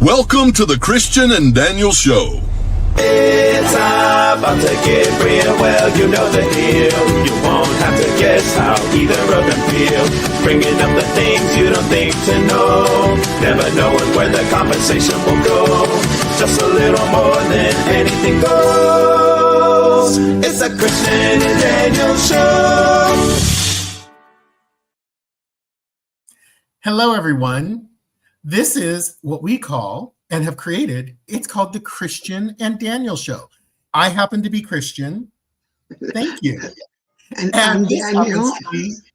Welcome to the Christian and Daniel Show. It's about to get real, well, you know the deal. You won't have to guess how either of them feel. Bringing up the things you don't think to know. Never knowing where the conversation will go. Just a little more than anything goes. It's a Christian and Daniel Show. Hello, everyone. This is what we call and have created. It's called the Christian and Daniel Show. I happen to be Christian. Thank you. And I'm Daniel.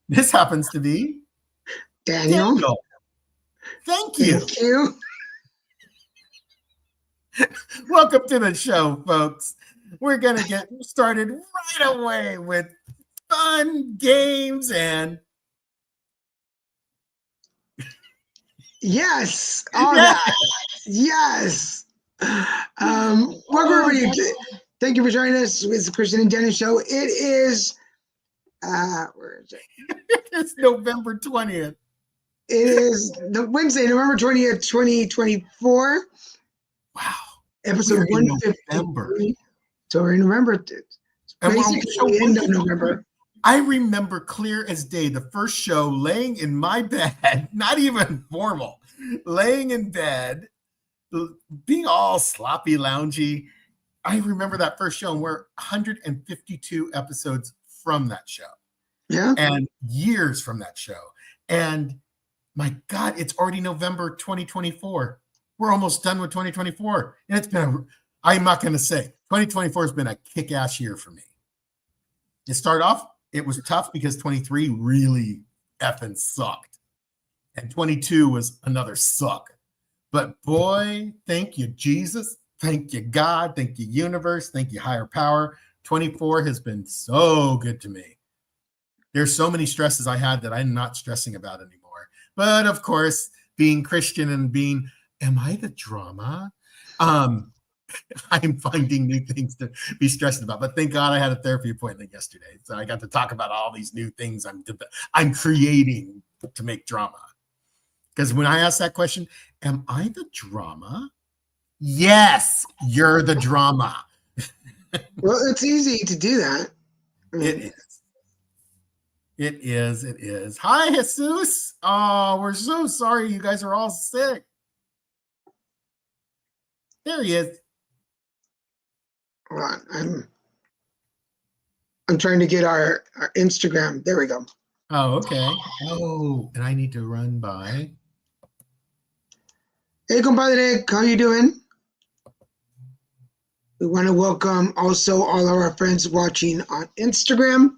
This happens to be Daniel. Thank you. Thank you. Welcome to the show, folks. We're going to get started right away with fun games and yes, all that. Yes. Welcome, thank you for joining us with the Christian and Daniel Show. It is, where is it? It's November 20th. It is the Wednesday, November 20th, 2024. Wow. Episode 153. So we're in November. It's basically the end of November. I remember clear as day the first show laying in my bed, not even formal, laying in bed, being all sloppy, loungy. I remember that first show, and we're 152 episodes from that show. Yeah. And years from that show. And my God, it's already November 2024. We're almost done with 2024. And it's been, I'm not going to say, 2024 has been a kick-ass year for me. It started off, it was tough because 23 really effing sucked. And 22 was another suck. But boy, thank you, Jesus. Thank you, God. Thank you, universe. Thank you, higher power. 24 has been so good to me. There's so many stresses I had that I'm not stressing about anymore. But of course, being Christian and being, am I the drama? I'm finding new things to be stressed about, but thank God I had a therapy appointment yesterday. So I got to talk about all these new things I'm creating to make drama. Because when I ask that question, am I the drama? Yes, you're the drama. Well, it's easy to do that. It is. Hi, Jesus. Oh, we're so sorry you guys are all sick. There he is. Hold on. I'm trying to get our Instagram. There we go. Oh, okay. Oh, and I need to run by. Hey, compadre, how you doing? We want to welcome also all of our friends watching on Instagram.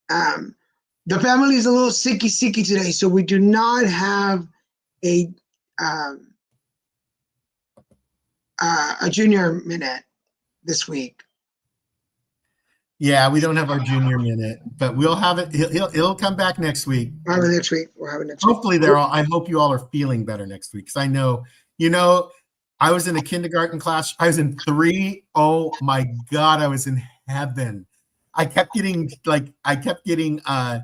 The family is a little sicky today, so we do not have a junior minute this week. Yeah, we don't have our junior minute, but we'll have it. He'll come back next week. We'll have it next week. Hopefully, I hope you all are feeling better next week, because I know, I was in a kindergarten class. I was in 3. Oh my God, I was in heaven. I kept getting I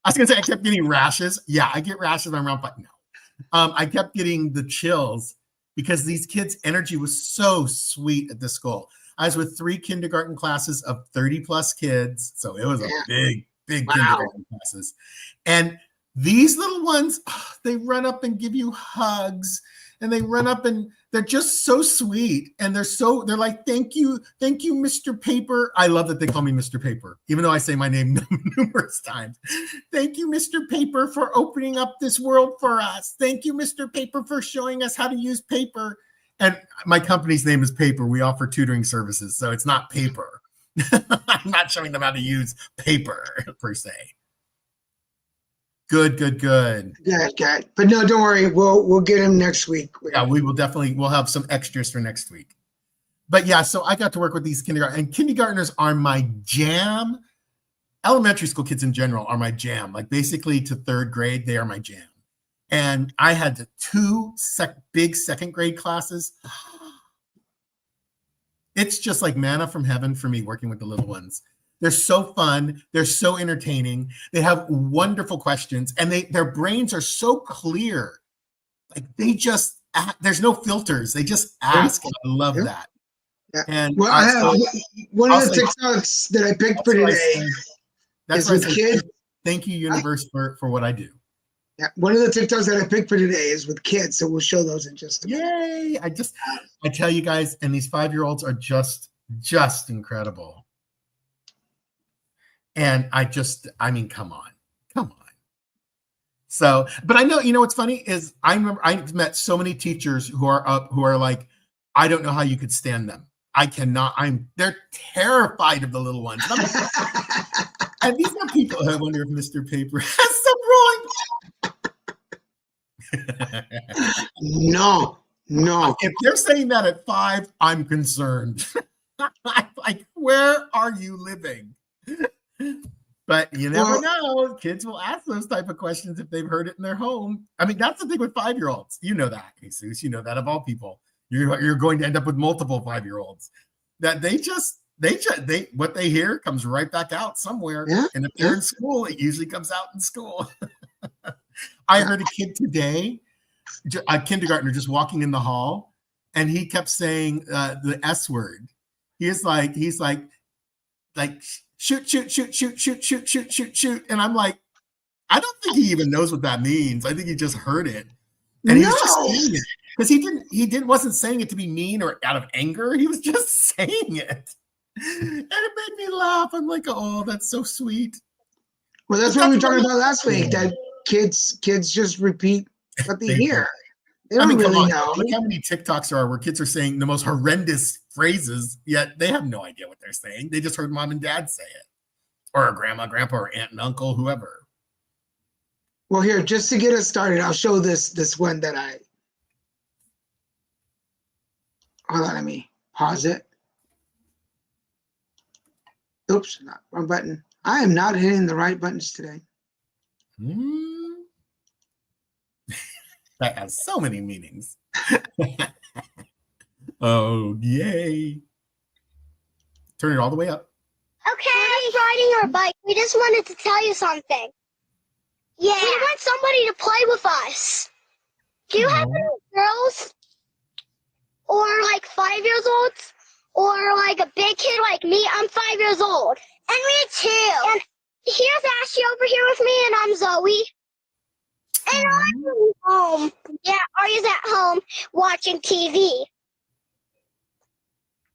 was gonna say I kept getting rashes. Yeah, I get rashes around, but no. I kept getting the chills because these kids' energy was so sweet at the school. I was with 3 kindergarten classes of 30 plus kids. So it was a big kindergarten classes. And these little ones, they run up and give you hugs, and they run up and they're just so sweet. And they're like, thank you, Mr. Paper. I love that they call me Mr. Paper, even though I say my name numerous times. Thank you, Mr. Paper, for opening up this world for us. Thank you, Mr. Paper, for showing us how to use paper. And my company's name is Paper. We offer tutoring services, so it's not paper. I'm not showing them how to use paper per se. Good. But no, don't worry. We'll get him next week. Yeah, we'll have some extras for next week. But yeah, so I got to work with these kindergartners are my jam. Elementary school kids in general are my jam. Like basically to 3rd grade, they are my jam. And I had 2 big 2nd grade classes. It's just like manna from heaven for me working with the little ones. They're so fun. They're so entertaining. They have wonderful questions, and their brains are so clear. Like they just there's no filters. They just ask, and I love Yeah. that. Yeah. And Well, I have one of I'll the say- TikToks that I picked for that's what I today say. That's is what I with say. kids. Thank you, universe, for what I do. Yeah, one of the TikToks that I picked for today is with kids, so we'll show those in just a minute. Yay! I tell you guys, and these 5-year-olds are just incredible. And I mean, come on. So, but I know, what's funny is I remember I've met so many teachers who are like, I don't know how you could stand them. I cannot. They're terrified of the little ones. And, and these are people. I wonder if Mr. Paper has some wrong. No. If they're saying that at 5, I'm concerned. I'm like, where are you living? But you never know. Kids will ask those type of questions if they've heard it in their home. I mean, that's the thing with 5-year-olds. You know that, Jesus. You know that of all people. You're going to end up with multiple 5-year-olds. That they what they hear comes right back out somewhere. Yeah, and if they're in school, it usually comes out in school. I heard a kid today, a kindergartner, just walking in the hall, and he kept saying the S word. He's like shoot. And I'm like, I don't think he even knows what that means. I think he just heard it. And he was just saying it. Because he wasn't saying it to be mean or out of anger. He was just saying it. And it made me laugh. I'm like, oh, that's so sweet. Well, that's what we were talking about last week, that kids just repeat what they hear. They don't really know. Look how many TikToks there are where kids are saying the most horrendous phrases, yet they have no idea what they're saying. They just heard mom and dad say it. Or a grandma, grandpa, or aunt and uncle, whoever. Well, here, just to get us started, I'll show this one that hold on, let me pause it. Oops, not wrong button. I am not hitting the right buttons today. That has so many meanings. Oh, yay. Turn it all the way up. Okay, riding our bike. We just wanted to tell you something. Yeah. We want somebody to play with us. Do you have any girls? Or like 5 years old? Or like a big kid like me? I'm 5 years old. And me too. And here's Ashley over here with me, and I'm Zoe. And I'm home. Yeah, Arya's at home watching TV.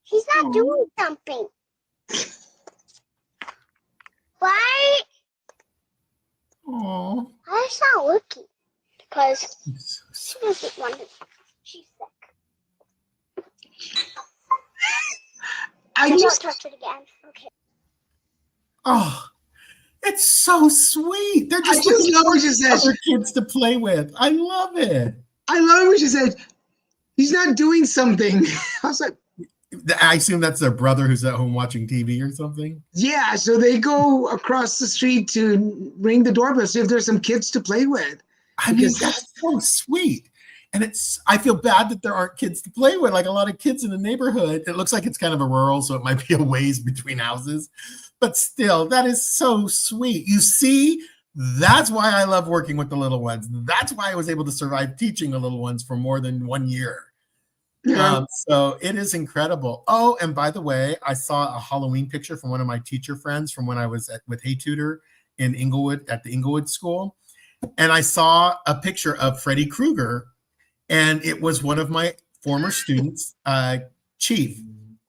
He's not doing something. Right? Aww. That's not looking. Because she doesn't want to. She's sick. I Don't just touch it again. Okay. Oh, it's so sweet. They're just just love what you said. other kids to play with. I love it. I love what she said. He's not doing something. I was like, I assume that's their brother who's at home watching TV or something. yeah. So they go across the street to ring the doorbell, see if there's some kids to play with. I mean, that's so sweet. And I feel bad that there aren't kids to play with, like a lot of kids in the neighborhood. It looks like it's kind of a rural, so it might be a ways between houses. But still, that is so sweet. You see, that's why I love working with the little ones. That's why I was able to survive teaching the little ones for more than 1 year. Yeah. So it is incredible. Oh, and by the way, I saw a Halloween picture from one of my teacher friends from when I was with Hey Tutor in Inglewood at the Inglewood School. And I saw a picture of Freddy Krueger, and it was one of my former students, Chief.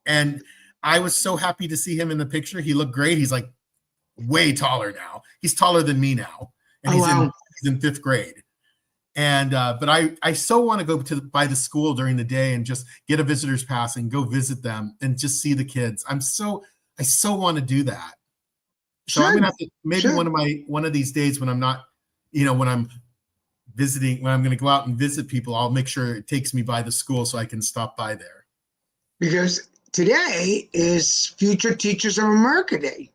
And I was so happy to see him in the picture. He looked great. He's like way taller now. He's taller than me now. And he's in 5th grade. And but I so want to go by the school during the day and just get a visitor's pass and go visit them and just see the kids. I so want to do that. So I'm gonna have to maybe one of these days when I'm not, when I'm visiting, when I'm gonna go out and visit people, I'll make sure it takes me by the school so I can stop by there. Because today is Future Teachers of America Day.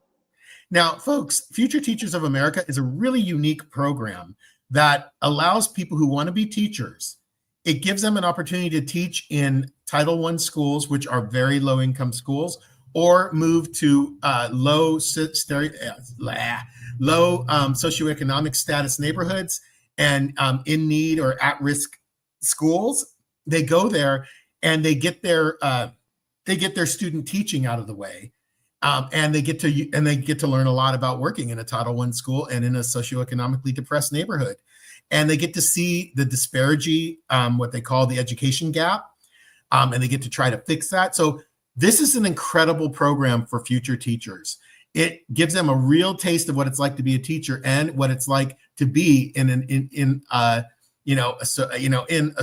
Now, folks, Future Teachers of America is a really unique program that allows people who want to be teachers. It gives them an opportunity to teach in Title I schools, which are very low-income schools, or move to low socioeconomic status neighborhoods and in need or at-risk schools they go there and they get their student teaching out of the way. And they get to learn a lot about working in a Title I school and in a socioeconomically depressed neighborhood. And they get to see the disparity, what they call the education gap, and they get to try to fix that. So this is an incredible program for future teachers. It gives them a real taste of what it's like to be a teacher and what it's like to be in a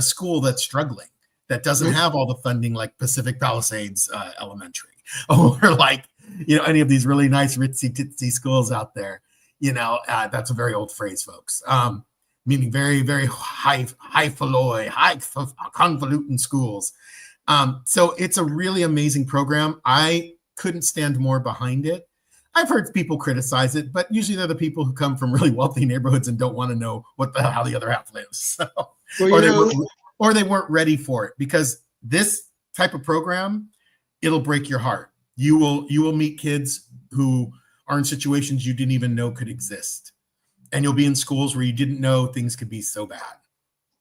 school that's struggling, that doesn't have all the funding like Pacific Palisades Elementary, or like, any of these really nice ritzy titsy schools out there. That's a very old phrase, folks. Meaning very, very highfalutin, convoluted schools. So it's a really amazing program. I couldn't stand more behind it. I've heard people criticize it, but usually they're the people who come from really wealthy neighborhoods and don't want to know how the other half lives. So, or they weren't ready for it, because this type of program, it'll break your heart. You will meet kids who are in situations you didn't even know could exist. And you'll be in schools where you didn't know things could be so bad.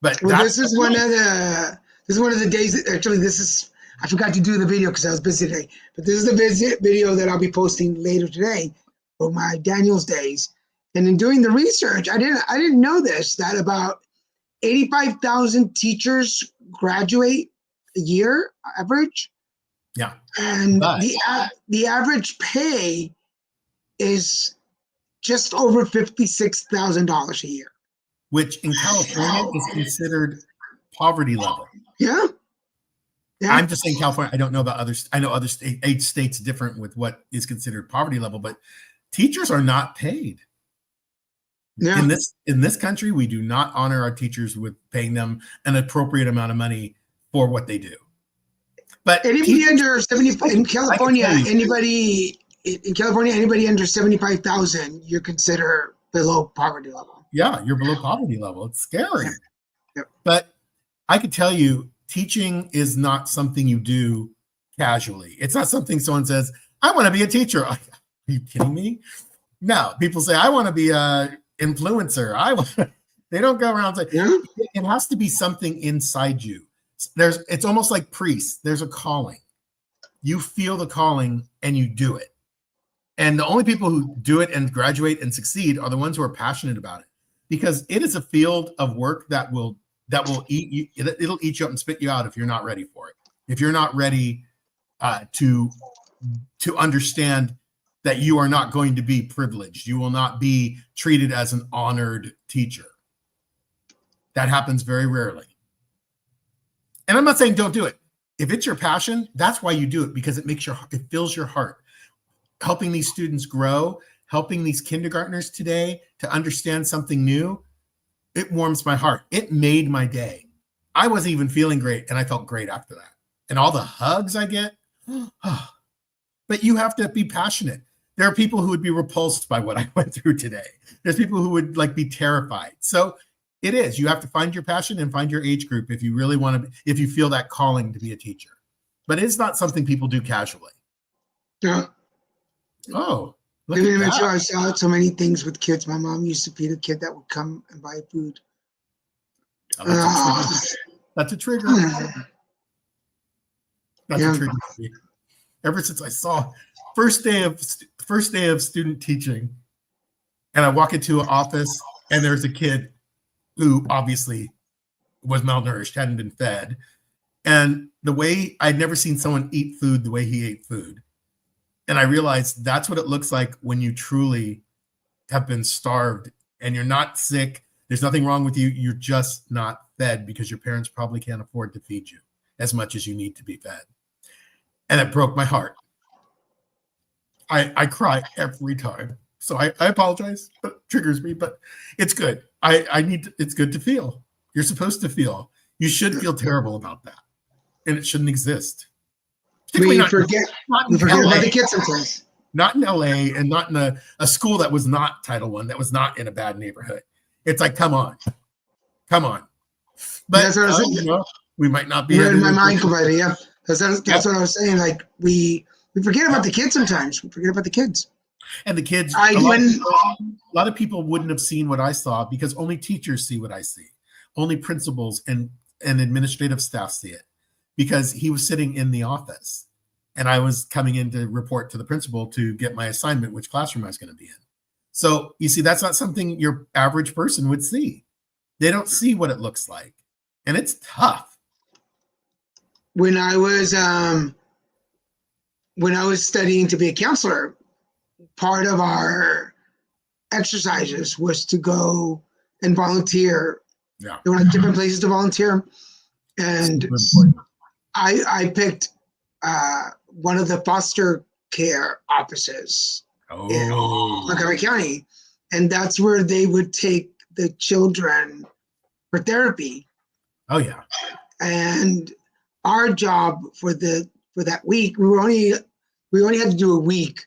But this is one of the days. I forgot to do the video because I was busy today. But this is the video that I'll be posting later today for my Daniels days. And in doing the research, I didn't know this, that about 85,000 teachers graduate a year average. Yeah. And the average pay is just over $56,000 a year, which in California is considered poverty level. Yeah. I'm just saying California. I don't know about others. I know other states different with what is considered poverty level, but teachers are not paid. Yeah. In this country, we do not honor our teachers with paying them an appropriate amount of money for what they do. But anybody under 75 in California, anybody under 75,000, you're considered below poverty level. Yeah, you're below poverty level. It's scary. Yep. But I could tell you, teaching is not something you do casually. It's not something someone says, I want to be a teacher. Are you kidding me? No, people say, I want to be a influencer. They don't go around saying, Yeah. It has to be something inside you. It's almost like priests. There's a calling. You feel the calling and you do it. And the only people who do it and graduate and succeed are the ones who are passionate about it, because it is a field of work that will eat you. It'll eat you up and spit you out if you're not ready for it. If you're not ready to understand that you are not going to be privileged, you will not be treated as an honored teacher. That happens very rarely. And I'm not saying don't do it. If it's your passion, that's why you do it, because it fills your heart. Helping these students grow, helping these kindergartners today to understand something new, it warms my heart. It made my day. I wasn't even feeling great, and I felt great after that. And all the hugs I get, but you have to be passionate. There are people who would be repulsed by what I went through today. There's people who would be terrified. So it is. You have to find your passion and find your age group if you really want to, if you feel that calling to be a teacher. But it's not something people do casually. Yeah. Oh, I didn't mention I saw so many things with kids. My mom used to be the kid that would come and buy food. That's a trigger. That's a trigger. Ever since I saw first day of student teaching, and I walk into an office and there's a kid who obviously was malnourished, hadn't been fed, and the way I'd never seen someone eat food the way he ate food. And I realized that's what it looks like when you truly have been starved and you're not sick. There's nothing wrong with you. You're just not fed because your parents probably can't afford to feed you as much as you need to be fed. And it broke my heart. I cry every time. So I apologize, but it triggers me, but it's good. It's good to feel. You're supposed to feel. You should feel terrible about that. And it shouldn't exist. We forget about the kids sometimes. Not in LA and not in a school that was not Title I, that was not in a bad neighborhood. It's like, come on. But that's what I was saying. We might not be. You're in my mind about it, yeah. That's what I was saying. Like we forget about the kids sometimes. We forget about the kids. And the kids, a lot of people wouldn't have seen what I saw because only teachers see what I see. Only principals and an administrative staff see it because he was sitting in the office and I was coming in to report to the principal to get my assignment, which classroom I was going to be in. So you see, that's not something your average person would see. They don't see what it looks like. And it's tough. When I was studying to be a counselor, part of our exercises was to go and volunteer. Yeah. There were different places to volunteer. And I picked one of the foster care offices in Montgomery County. And that's where they would take the children for therapy. Oh, yeah. And our job for that week, we only had to do a week.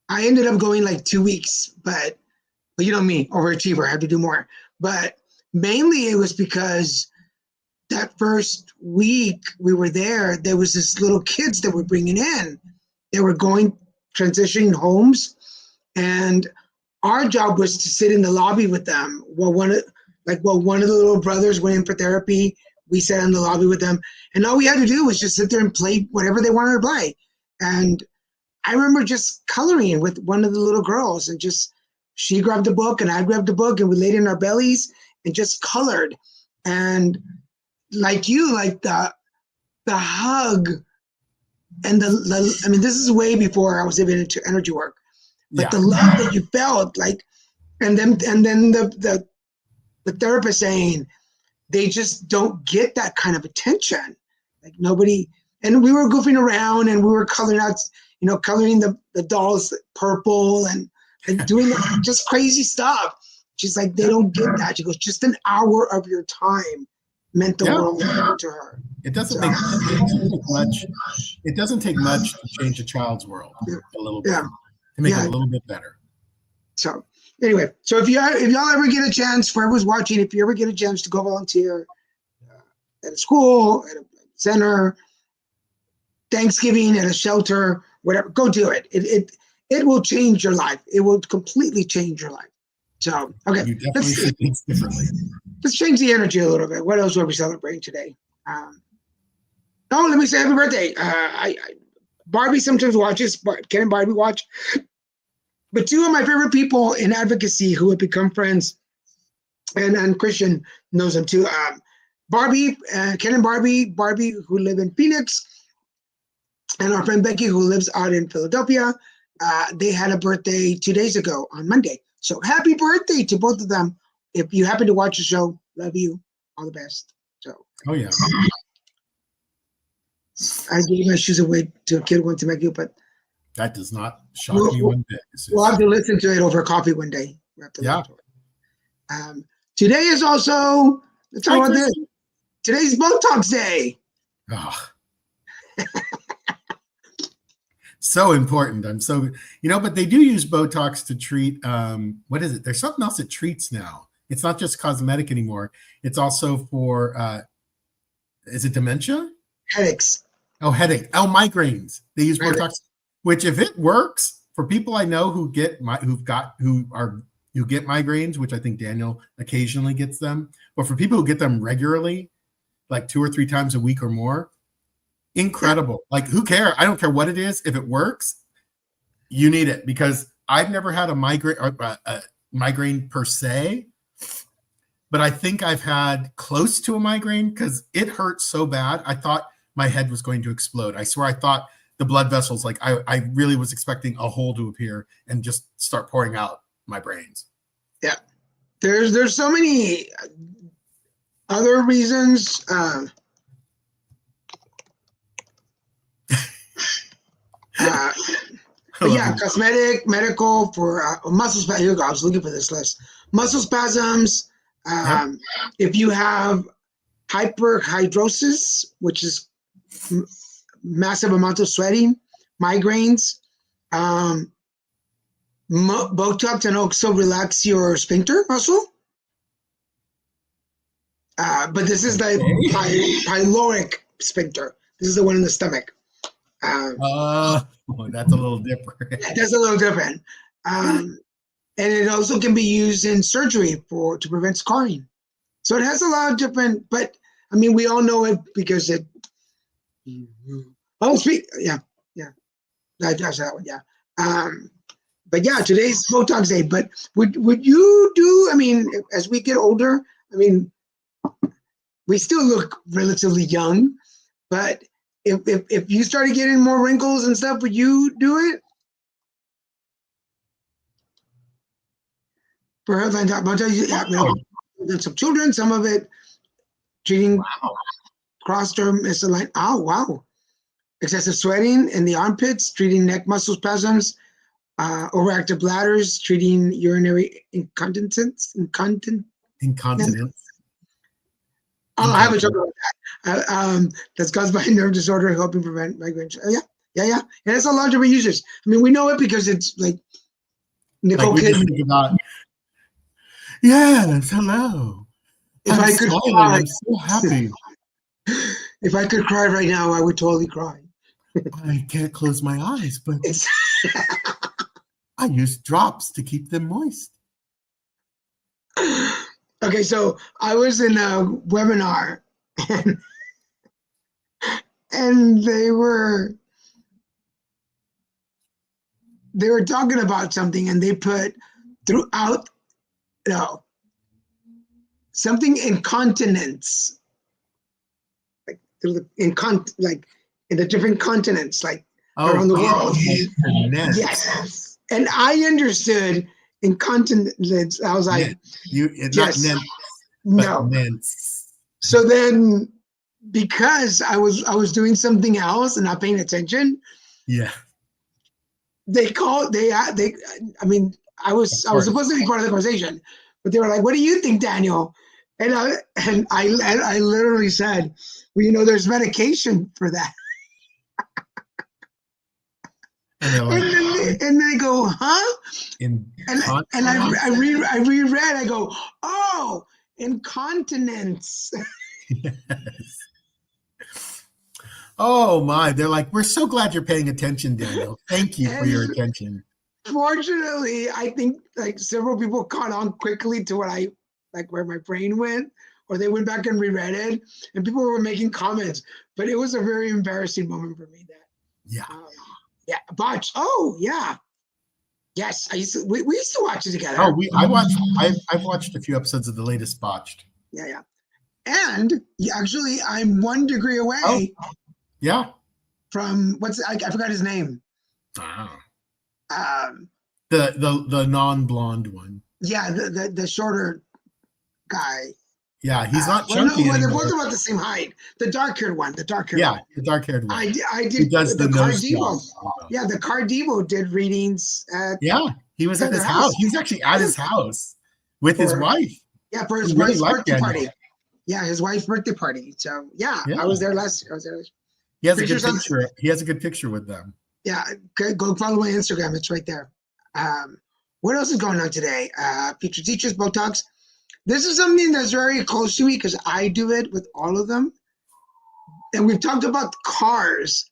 I ended up going like 2 weeks, but you know me, overachiever, I had to do more. But mainly it was because that first week we were there was this little kids that we're bringing in. They were transitioning homes, and our job was to sit in the lobby with them. While one of the little brothers went in for therapy, we sat in the lobby with them, and all we had to do was just sit there and play whatever they wanted to play. And I remember just coloring with one of the little girls, and she grabbed a book and I grabbed a book, and we laid in our bellies and just colored. And like the hug and I mean, this is way before I was even into energy work, but the love that you felt, like, and then the therapist saying they just don't get that kind of attention, like nobody. And we were goofing around and we were coloring out, coloring the dolls purple and doing just crazy stuff. She's like, they don't get that. She goes, just an hour of your time meant the world to her. It doesn't take much. It doesn't take much to change a child's world a little bit, to make it a little bit better. So anyway, so if y'all ever get a chance, for everyone's watching, if you ever get a chance to go volunteer at a school, at a center, Thanksgiving, at a shelter, whatever, go do it. It will change your life. It will completely change your life. So, okay, You definitely see things differently. let's change the energy a little bit. What else are we celebrating today? Let me say happy birthday. Barbie sometimes watches, Ken and Barbie watch. But two of my favorite people in advocacy who have become friends, and Christian knows them too. Barbie, Ken and Barbie who live in Phoenix, and our friend Becky who lives out in Philadelphia. They had a birthday 2 days ago on Monday. So happy birthday to both of them. If you happen to watch the show, love you. All the best. So. Oh, yeah. I gave my shoes away to a kid who went to McGill, but That does not shock me one bit. we'll have to listen to it over coffee one day. Today is also, let's talk about this. Today's Botox Day. Oh. So important. But they do use Botox to treat, what is it? There's something else it treats now. It's not just cosmetic anymore. It's also for, is it dementia? Headaches. Oh, headache. Oh, migraines. They use Botox, which if it works for people I know who get migraines, which I think Daniel occasionally gets them, but for people who get them regularly, like 2 or 3 times a week or more, incredible. Like, who cares? I don't care what it is. If it works, you need it, because I've never had a migraine per se, but I think I've had close to a migraine because it hurt so bad. I thought my head was going to explode. I swear I thought the blood vessels, like I really was expecting a hole to appear and just start pouring out my brains. Yeah. There's so many other reasons. But yeah, cosmetic, medical, for muscle spasms. Here we go. I was looking for this list. Muscle spasms. If you have hyperhidrosis, which is massive amount of sweating, migraines, Botox can also relax your sphincter muscle. But this is the pyloric sphincter. This is the one in the stomach. That's a little different. That's a little different. And it also can be used in surgery to prevent scarring. So it has a lot of different, but I mean, we all know it because it. Oh, speak. Yeah. That's that one. Yeah. But yeah, today's Botox Day. But would you do? I mean, as we get older, I mean, we still look relatively young, but if you started getting more wrinkles and stuff, would you do it? For her, some children, some of it treating cross-term misaligned. Oh, wow. Excessive sweating in the armpits, treating neck muscle spasms, overactive bladders, treating urinary incontinence. Oh, I haven't talked about that. That's caused by nerve disorder, helping prevent migraine. Yeah. And it's a lot of different users. I mean, we know it because it's like Nicole Kidman. Yes, hello. If I could cry, I'm so happy. If I could cry right now, I would totally cry. I can't close my eyes, but It's I use drops to keep them moist. okay. So I was in a webinar, and they were talking about something, and they put throughout something incontinence, like in the different continents, like around the world. Yes, and I understood incontinence. I was like, yes. No. So then, because I was doing something else and not paying attention, I mean, I was supposed to be part of the conversation, but they were like, "What do you think, Daniel?" And I literally said, "Well, you know, there's medication for that." And they go, "Huh?" And I reread. I go, "Oh, incontinence." Yes. Oh my! They're like, "We're so glad you're paying attention, Daniel. Thank you for your attention." Fortunately, I think like several people caught on quickly to where my brain went, or they went back and reread it, and people were making comments. But it was a very embarrassing moment for me. Botch. Oh yeah, yes. We used to watch it together. Oh, I've watched a few episodes of the latest Botched. Yeah. And actually, I'm 1 degree away. Oh, yeah. From I forgot his name. The non-blonde one. Yeah, the shorter guy. Yeah, he's not chunky anymore. They're both about the same height. The dark-haired one. The dark-haired one. I did. He does the nose job. Yeah, the Cardivo did readings at. Yeah, he was at his house. He was actually at his house with his wife. Yeah, for his wife's birthday party. Yeah, his wife's birthday party. So yeah, I was there last. He has a good picture. He has a good picture with them. Yeah, go follow my Instagram. It's right there. What else is going on today? Future Teachers, Botox. This is something that's very close to me because I do it with all of them. And we've talked about cars,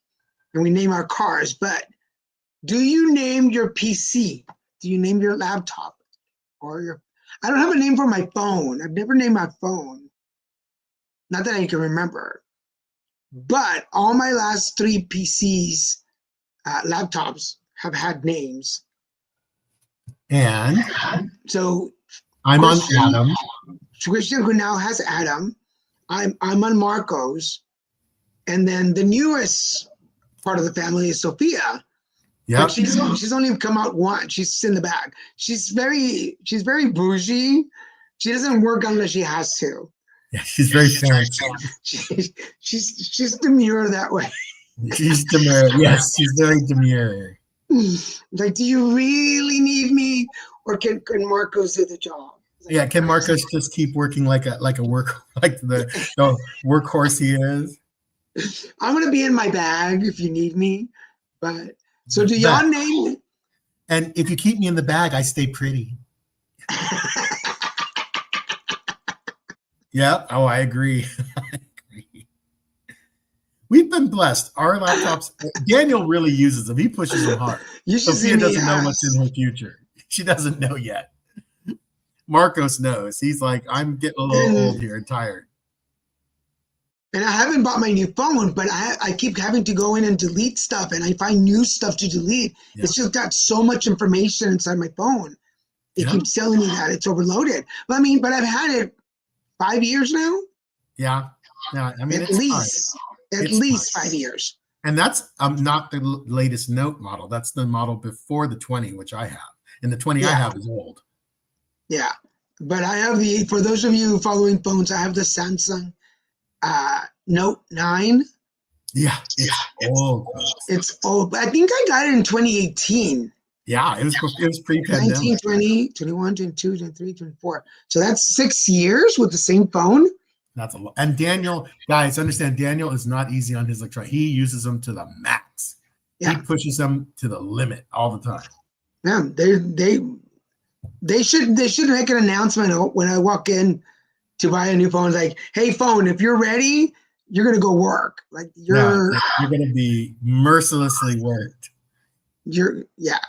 and we name our cars, but do you name your PC? Do you name your laptop? I don't have a name for my phone. I've never named my phone. Not that I can remember. But all my last 3 PCs, laptops, have had names. And so I'm on Adam. Christian, who now has Adam. I'm on Marcos. And then the newest part of the family is Sophia. Yeah, she's only come out once. She's in the back. She's very bougie. She doesn't work unless she has to. Yeah, she's very fancy. She's demure that way. She's demure. Yes, she's very demure. Like, do you really need me, or can Marcos do the job? Yeah, can Marcos just keep working like the workhorse he is? I'm gonna be in my bag if you need me, but so do y'all name? And if you keep me in the bag, I stay pretty. Yeah. Oh, I agree. We've been blessed. Our laptops. Daniel really uses them. He pushes them hard. Sophia doesn't know what's in her future. She doesn't know yet. Marcos knows. He's like, I'm getting a little old here and tired. And I haven't bought my new phone, but I keep having to go in and delete stuff, and I find new stuff to delete. Yeah. It's just got so much information inside my phone. It Yeah. keeps telling me that it's overloaded. But I've had it 5 years now. Yeah. I mean, At it's least, fine. at It's least fine. 5 years. And that's not the latest Note model. That's the model before the 20, which I have. And the 20 I Yeah. have is old. Yeah. But I have for those of you following phones, I have the Samsung Note 9. Yeah, it's old. It's old. I think I got it in 2018. Yeah, it was 19, pre-pandemic. 20, 21, 22, 23, 24. So that's 6 years with the same phone. That's a lot. And Daniel, guys, understand Daniel is not easy on his electronic. He uses them to the max. Yeah. He pushes them to the limit all the time. Yeah, they should make an announcement when I walk in to buy a new phone. Like, hey, phone, if you're ready, you're gonna go work. Like you're gonna be mercilessly worked. You're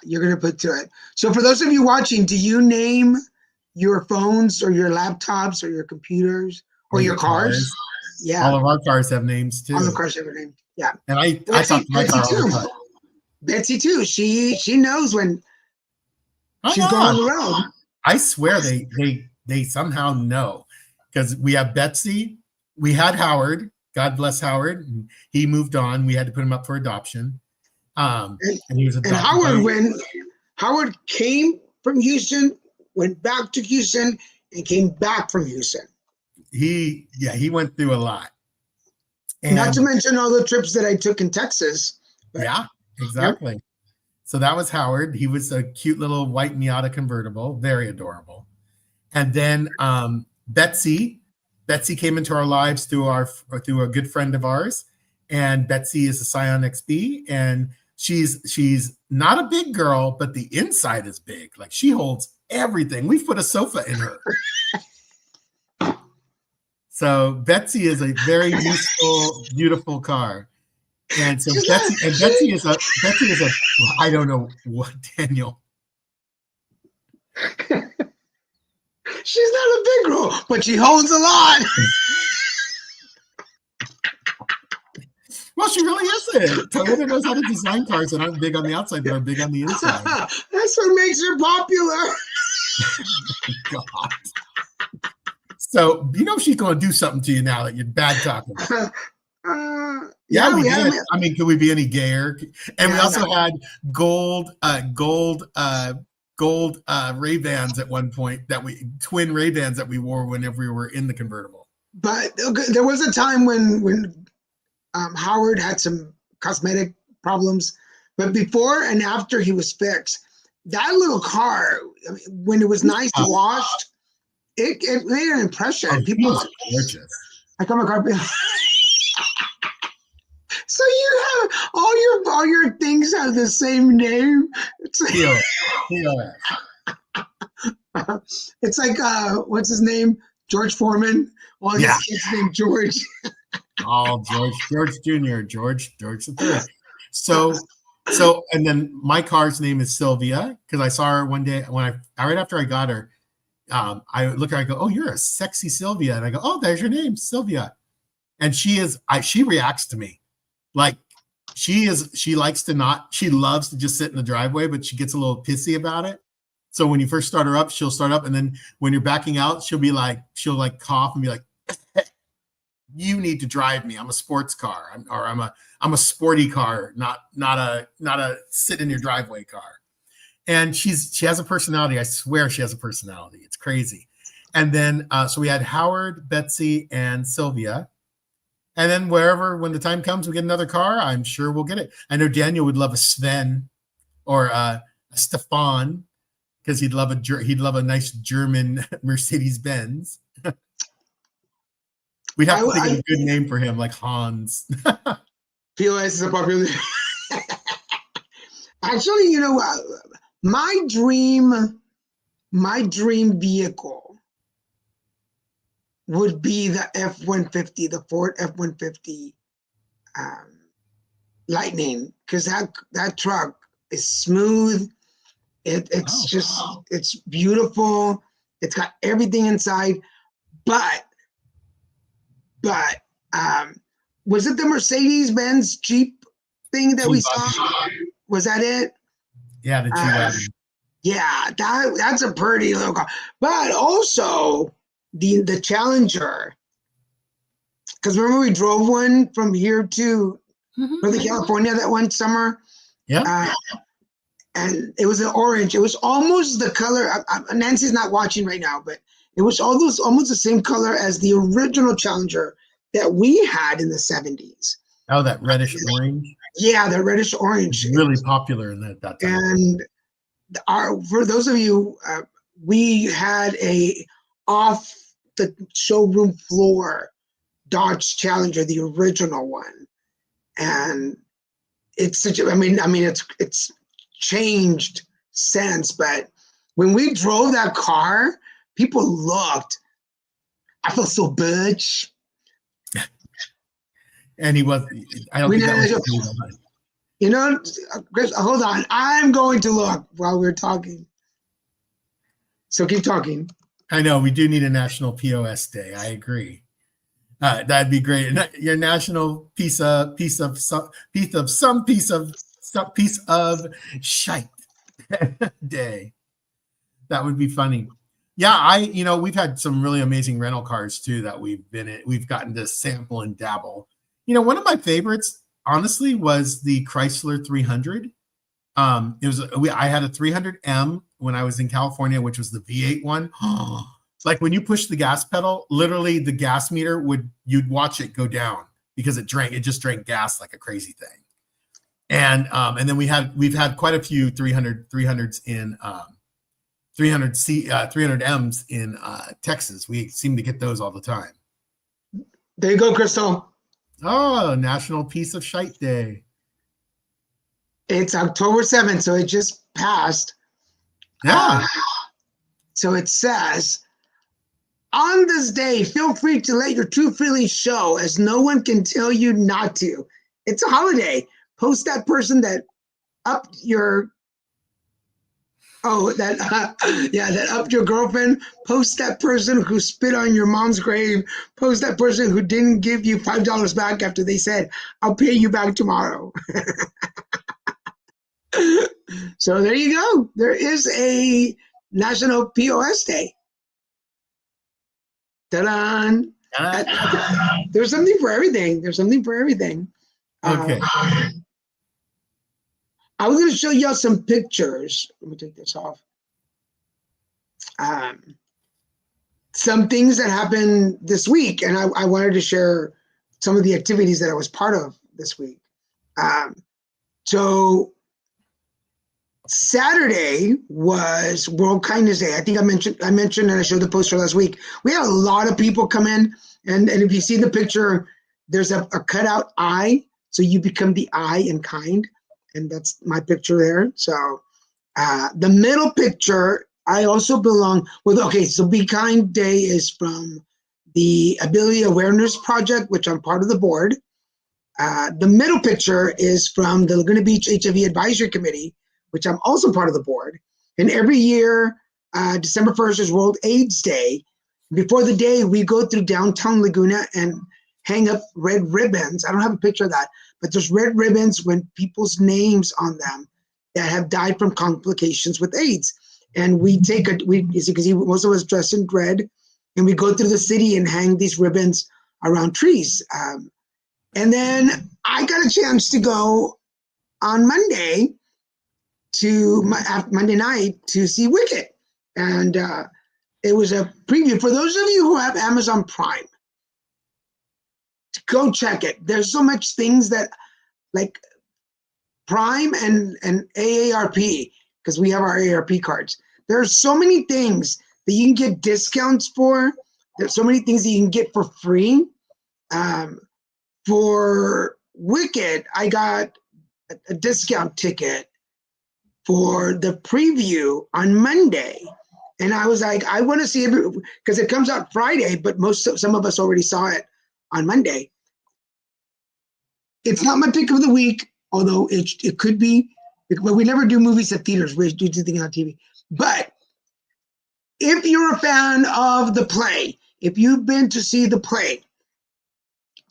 gonna put to it. So for those of you watching, do you name your phones or your laptops or your computers or your cars? Yeah, all of our cars have names too. all the cars have a name. Yeah, and I talk to my car all the time. Betsy too. She knows when she's going on the road. I swear they somehow know, because we have Betsy, we had Howard. God bless Howard. He moved on. We had to put him up for adoption. And he was adopted. And Howard, when Howard came from Houston, went back to Houston, and came back from Houston. He went through a lot. And not to mention all the trips that I took in Texas. Yeah, exactly. Yep. So that was Howard. He was a cute little white Miata convertible, very adorable. And then Betsy came into our lives through a good friend of ours, and Betsy is a Scion XB, and she's not a big girl, but the inside is big. Like, she holds everything. We've put a sofa in her. So Betsy is a very useful, beautiful car. And so Betsy is a I don't know what, Daniel. She's not a big girl, but she holds a lot. Well, she really isn't. Toyota knows how to design cars that aren't big on the outside, but are big on the inside. That's what makes her popular. God. So, she's going to do something to you now that you're bad talking. Yeah, we did. I mean, could we be any gayer? And we also had gold Ray-Bans at one point, twin Ray-Bans that we wore whenever we were in the convertible. But there was a time when Howard had some cosmetic problems, but before and after he was fixed, that little car, when it was nice washed, it made an impression. People gorgeous. I come across. So you have all your things have the same name. It's like what's his name? George Foreman. All his kids named George. All George Jr., George III. So and then my car's name is Sylvia, because I saw her one day right after I got her. I look at her, I go, "Oh, you're a sexy Sylvia," and I go, "Oh, there's your name, Sylvia." And she reacts to me like she loves to just sit in the driveway, but she gets a little pissy about it. So when you first start her up, she'll start up, and then when you're backing out, she'll cough and be like, "You need to drive me. I'm a sports car, I'm a sporty car, not a sit in your driveway car." And she has a personality. I swear she has a personality. It's crazy. And then so we had Howard, Betsy, and Sylvia. And then when the time comes, we get another car, I'm sure we'll get it. I know Daniel would love a Sven or a Stefan, because he'd love a nice German Mercedes Benz. We'd have to think of a good name for him, like Hans. POS is a popular. Actually, my dream vehicle would be the F-150, the Ford F-150 Lightning, because that truck is smooth. It's beautiful. It's got everything inside, but Was it the Mercedes-Benz Jeep thing that we saw? Was that it? Yeah, the G-Wagon. Yeah, that's a pretty little car. But also the Challenger. Because remember we drove one from here to Northern California that one summer? Yeah. And it was an orange. It was almost the color. Nancy's not watching right now, but it was almost the same color as the original Challenger that we had in the 70s. Oh, that reddish orange. Yeah, the reddish orange. Really popular in that time. And for those of you, we had a off the showroom floor Dodge Challenger, the original one, and it's such. I mean, it's changed since, but when we drove that car, people looked. I felt so butch. And he was. I don't think that was. You know, Chris, hold on. I'm going to look while we're talking. So keep talking. I know we do need a national POS day. I agree. That'd be great. Your national piece of shite day. That would be funny. Yeah, we've had some really amazing rental cars too that we've gotten to sample and dabble. One of my favorites, honestly, was the Chrysler 300. I had a 300M when I was in California, which was the V8 one. Like when you push the gas pedal, literally the gas meter you'd watch it go down because it just drank gas like a crazy thing. And then we've had quite a few 300s in 300Ms in Texas. We seem to get those all the time. There you go, Crystal. Oh, National Piece of Shite Day. It's October 7th, so it just passed. Yeah. So it says, on this day, feel free to let your true feelings show, as no one can tell you not to. It's a holiday. Post that person that upped your that upped your girlfriend. Post that person who spit on your mom's grave. Post that person who didn't give you $5 back after they said, I'll pay you back tomorrow. So there you go. There is a National POS Day. Ta-da! There's something for everything. Okay. I was going to show y'all some pictures. Let me take this off. Some things that happened this week, and I wanted to share some of the activities that I was part of this week. So Saturday was World Kindness Day. I think I mentioned, and I showed the poster last week. We had a lot of people come in, and if you see the picture, there's a cutout eye, so you become the eye in kind. And that's my picture there. So the middle picture, I also belong with. Okay, so Be Kind Day is from the Ability Awareness Project, which I'm part of the board. The middle picture is from the Laguna Beach HIV Advisory Committee, which I'm also part of the board. And every year, December 1st is World AIDS Day. Before the day, we go through downtown Laguna and hang up red ribbons. I don't have a picture of that, but there's red ribbons with people's names on them that have died from complications with AIDS. And we take most of us dressed in red, and we go through the city and hang these ribbons around trees. And then I got a chance to go on Monday night to see Wicked. And it was a preview. For those of you who have Amazon Prime, go check it. There's so much things that, like Prime and AARP, because we have our AARP cards. There are so many things that you can get discounts for. There's so many things that you can get for free. For Wicked, I got a discount ticket for the preview on Monday. And I was like, I want to see it because it comes out Friday, but some of us already saw it on Monday. It's not my pick of the week, although it could be. But we never do movies at theaters. We do things on TV. But if you're a fan of the play, if you've been to see the play,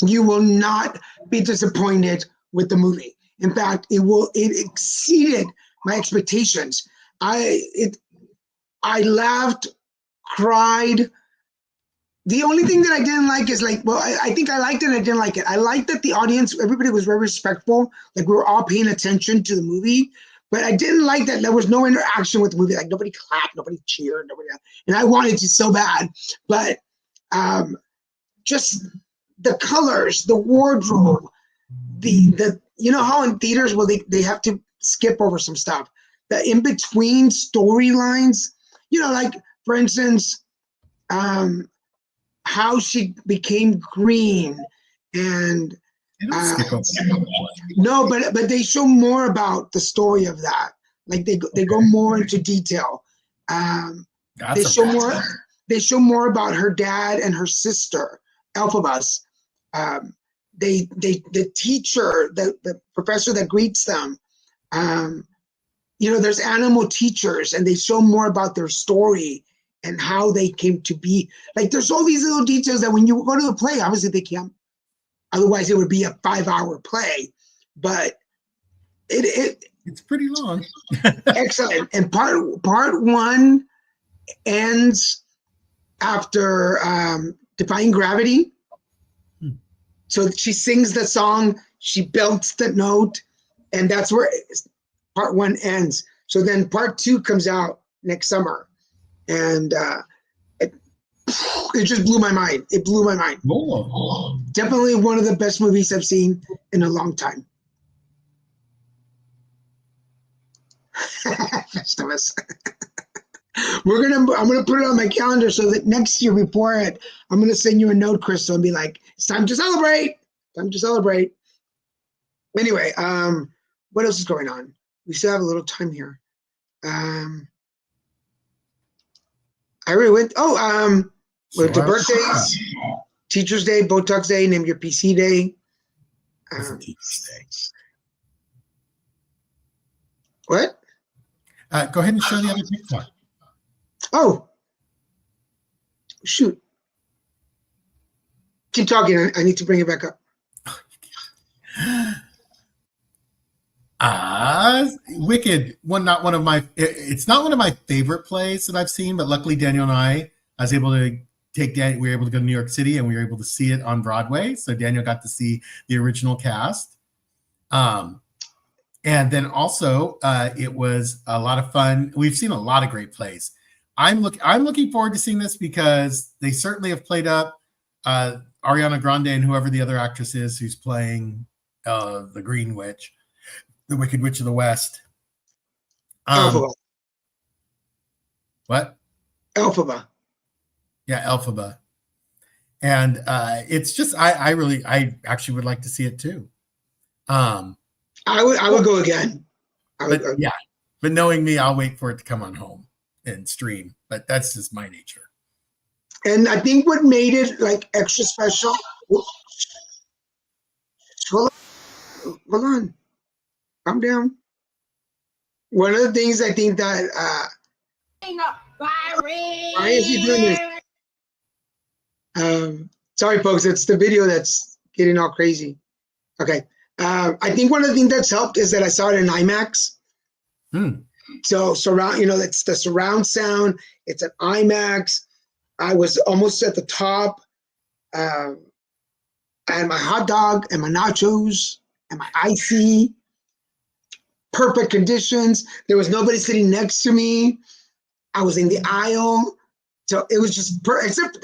You will not be disappointed with the movie. In fact, it exceeded my expectations. I laughed, cried. The only thing that I didn't like is I think I liked it and I didn't like it. I liked that the audience, everybody was very respectful. Like we were all paying attention to the movie, but I didn't like that there was no interaction with the movie. Like nobody clapped, nobody cheered, and I wanted to so bad. But just the colors, the wardrobe, the you know how in theaters where they have to skip over some stuff. The in-between storylines, like for instance, how she became green and no, but they show more about the story of that. Like they go more into detail. They show more about her dad and her sister, Elphaba. The teacher, the professor that greets them. There's animal teachers, and they show more about their story and how they came to be. Like there's all these little details that when you go to the play, obviously they can't. Otherwise, it would be a 5-hour play. But it's pretty long. Excellent. And part one ends after Defying Gravity. So she sings the song, she belts the note, and that's where part one ends. So then part two comes out next summer. And it just blew my mind. It blew my mind. Oh. Definitely one of the best movies I've seen in a long time. Festivus. I'm gonna put it on my calendar so that next year before it, I'm gonna send you a note, Crystal, and be like, it's time to celebrate. Time to celebrate. Anyway, what else is going on? We still have a little time here. I already went. Went to birthdays, Teacher's Day, Botox Day, Name Your PC Day. What? Go ahead and show the other TikTok. Oh, shoot. Keep talking. I need to bring it back up. Wicked. It's not one of my favorite plays that I've seen, but luckily Daniel and I was able to we were able to go to New York City and we were able to see it on Broadway. So Daniel got to see the original cast. And then also it was a lot of fun. We've seen a lot of great plays. I'm looking forward to seeing this because they certainly have played up Ariana Grande and whoever the other actress is who's playing the Green Witch. The Wicked Witch of the West. Elphaba. What? Elphaba. Yeah, Elphaba. And it's just I actually would like to see it too. I would go again. Yeah, but knowing me, I'll wait for it to come on home and stream. But that's just my nature. And I think what made it like extra special. Hold on. Calm down. One of the things I think that why is he doing this? Sorry, folks, it's the video that's getting all crazy. Okay. I think one of the things that's helped is that I saw it in IMAX. So surround, it's the surround sound. It's an IMAX. I was almost at the top. I had my hot dog and my nachos and my icy. Perfect conditions. There was nobody sitting next to me. I was in the aisle. So it was just, except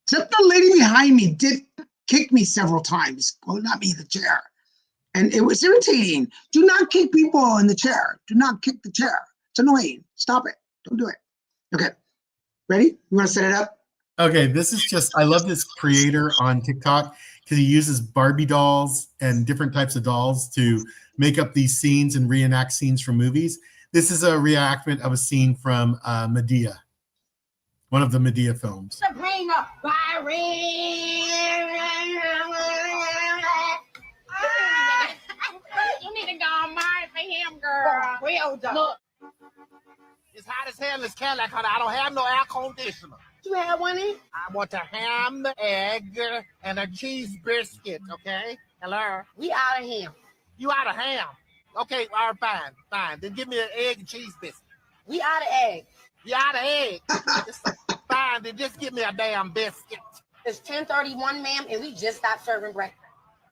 the lady behind me did kick me several times. Well, not me, the chair. And it was irritating. Do not kick people in the chair. Do not kick the chair. It's annoying. Stop it. Don't do it. Okay. Ready? You want to set it up? Okay. This is just, I love this creator on TikTok because he uses Barbie dolls and different types of dolls to make up these scenes and reenact scenes from movies. This is a reenactment of a scene from Medea, one of the Medea films. Sabrina, you need to go on mine for him, girl. Well done. Look. It's hot as hell in this Cadillac, honey. I don't have no air conditioner. you have one in? I want a ham, egg, and a cheese biscuit, okay? Hello? We out of ham. You out of ham. Okay, all right, fine. Then give me an egg and cheese biscuit. We out of egg. You out of egg. Fine, then just give me a damn biscuit. It's 10:31, ma'am, and we just stopped serving breakfast.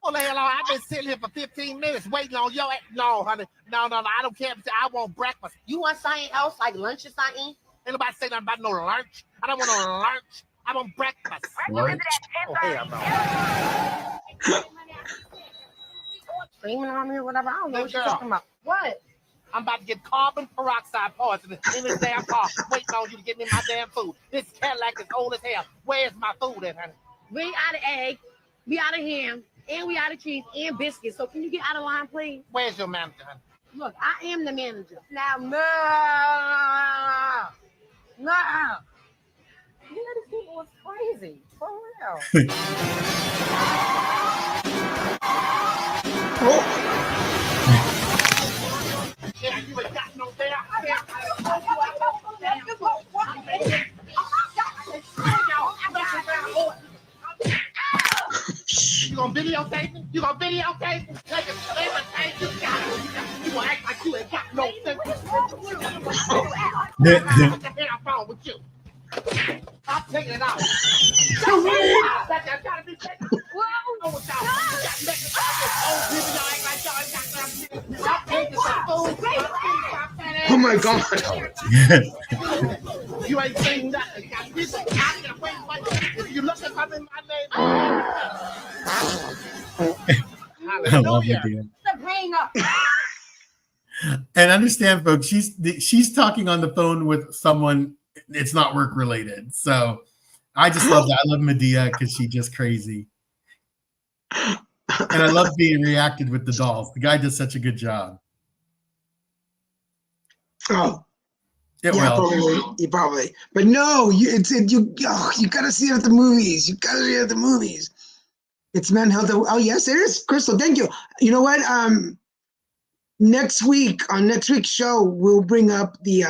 Oh, the hell, I've been sitting here for 15 minutes waiting on your... No, honey. No, I don't care. I want breakfast. You want something else, like lunch or something? Ain't nobody say nothing about no lunch. I don't want no lunch. I want breakfast. Lunch. Oh, hell no. Screaming on me or whatever. I don't know what you're Girl. talking about. What? I'm about to get carbon peroxide poisoning in this damn car, waiting on you to get me my damn food. This Cadillac is old as hell. Where's my food at, honey? We out of egg, we out of ham, and we out of cheese and biscuits. So can you get out of line, please? Where's your manager, honey? Look, I am the manager. Now, no. You know, these people is crazy. For real. Yeah, you ain't got no damn. You gonna videotape me? You gonna videotape me? Take everything you got. You gonna act like you ain't got no sense. What the hell wrong with you? I'm taking it out. That gotta be taken. Oh, with y'all. You got naked old people, y'all act like y'all ain't got nothing. I'm taking some food. Oh my God. You ain't saying nothing. You got this. I can wait. If you look at something in my name, I love hallelujah. Medea. Stop hanging up. And understand, folks, she's talking on the phone with someone. It's not work related. So I just love that. I love Medea because she's just crazy. And I love being reacted with the dolls. The guy does such a good job. Oh, It yeah, will. probably. But no, you gotta see it at the movies. You gotta see it at the movies. It's mental health. Oh yes, there is. Crystal, thank you. You know what? Next week on next week's show, we'll bring up the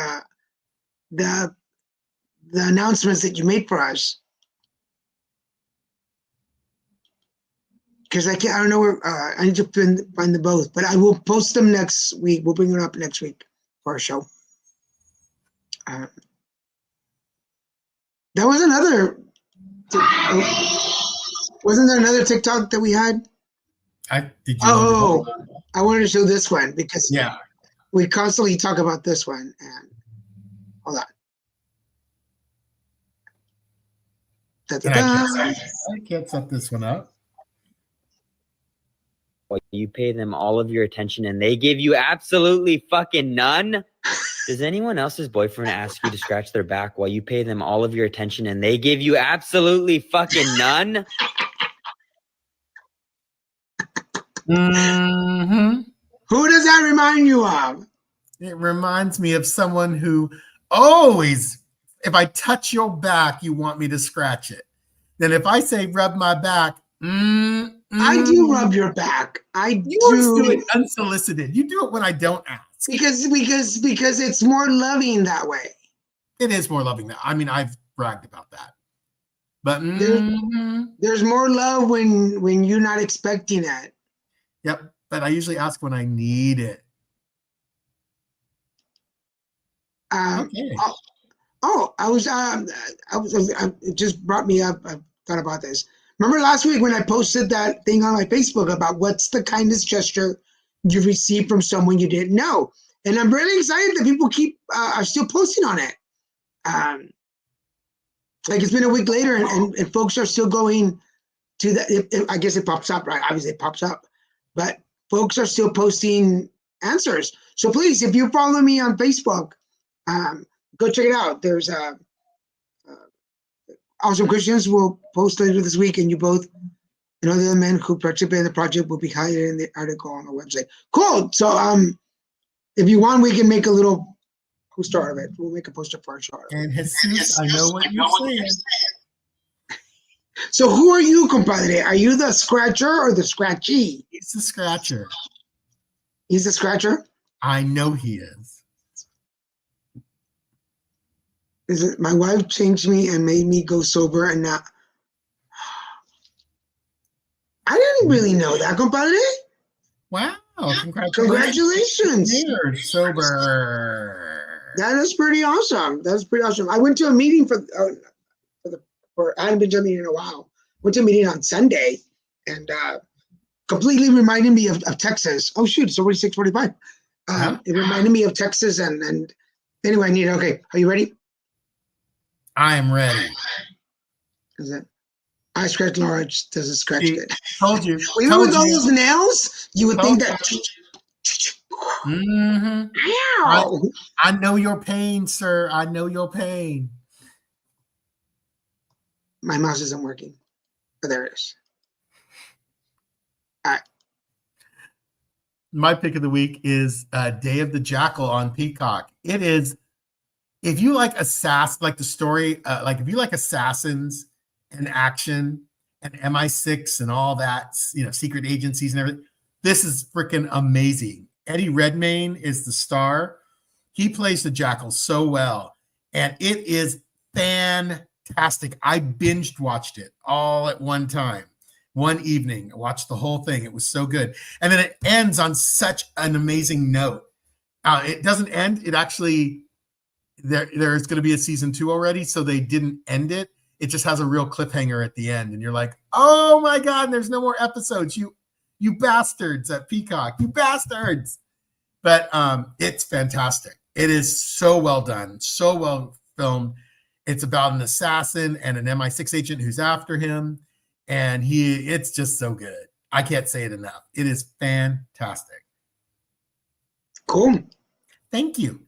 announcements that you made for us. Because I don't know where I need to find them both, but I will post them next week. We'll bring it up next week for our show. That was another. Wasn't there another TikTok that we had? Did you I wanted to show this one because yeah. we constantly talk about this one. And hold on. And I can't set this one up. Well, you pay them all of your attention and they give you absolutely fucking none. Does anyone else's boyfriend ask you to scratch their back while you pay them all of your attention and they give you absolutely fucking none? Mm-hmm. Who does that remind you of? It reminds me of someone who always, if I touch your back, you want me to scratch it. Then if I say rub my back, I do rub your back. You always do it unsolicited. You do it when I don't ask. Because it's more loving that way. It is more loving that. I mean, I've bragged about that. But there's more love when you're not expecting it. Yep. But I usually ask when I need it. Okay. It just brought me up. I thought about this. Remember last week when I posted that thing on my Facebook about what's the kindest gesture you received from someone you didn't know? And I'm really excited that people are still posting on it. Like it's been a week later and folks are still going to that. I guess it pops up, right? Obviously it pops up, but folks are still posting answers. So please, if you follow me on Facebook, go check it out. There's Awesome Christians will post later this week, and you both and other men who participate in the project will be highlighted in the article on our website. Cool. So if you want, we can make a little poster of it. We'll make a poster for our show. And Jesus, I know what you're saying. So who are you, compadre? Are you the scratcher or the scratchy? He's the scratcher. He's the scratcher? I know he is. Is it my wife changed me and made me go sober and not. I didn't really know that, compadre. Wow! Congratulations. You're sober. That is pretty awesome. I went to a meeting I hadn't been to a meeting in a while. Went to a meeting on Sunday and completely reminded me of Texas. Oh shoot, it's already 6:45. It reminded me of Texas and anyway, okay. Are you ready? I am ready. Is it? I scratch Laura. Does it scratch good? Told you. Even with all those nails, you would think that. Mm-hmm. Ow! I know your pain, sir. I know your pain. My mouse isn't working. Oh, there it is. All right. My pick of the week is Day of the Jackal on Peacock. It is, if you like like the story, like if you like assassins and action and MI6 and all that, secret agencies and everything, this is freaking amazing. Eddie Redmayne is the star. He plays the Jackal so well, and it is fantastic. I binged watched it all at one time. One evening, I watched the whole thing. It was so good. And then it ends on such an amazing note. It doesn't end. It actually, there's going to be a season 2 already, so they didn't end it. It just has a real cliffhanger at the end. And you're like, oh my God, there's no more episodes. You bastards at Peacock, you bastards. But it's fantastic. It is so well done, so well filmed. It's about an assassin and an MI6 agent who's after him. And it's just so good. I can't say it enough. It is fantastic. Cool. Thank you.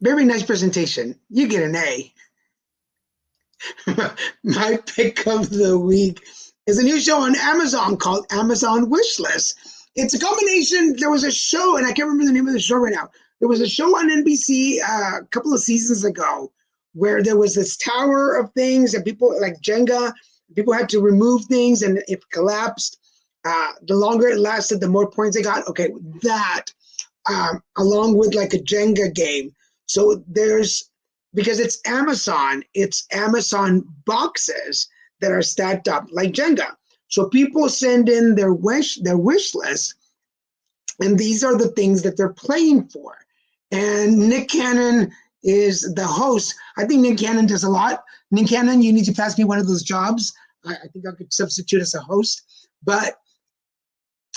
Very nice presentation. You get an A. My pick of the week is a new show on Amazon called Amazon Wishlist. It's a combination. There was a show, and I can't remember the name of the show right now. There was a show on NBC a couple of seasons ago where there was this tower of things and people like Jenga. People had to remove things and it collapsed. The longer it lasted, the more points they got. Okay, that along with like a Jenga game. So because it's Amazon boxes that are stacked up like Jenga. So people send in their wish list, and these are the things that they're playing for. And Nick Cannon is the host. I think Nick Cannon does a lot. Nick Cannon, you need to pass me one of those jobs. I think I could substitute as a host. But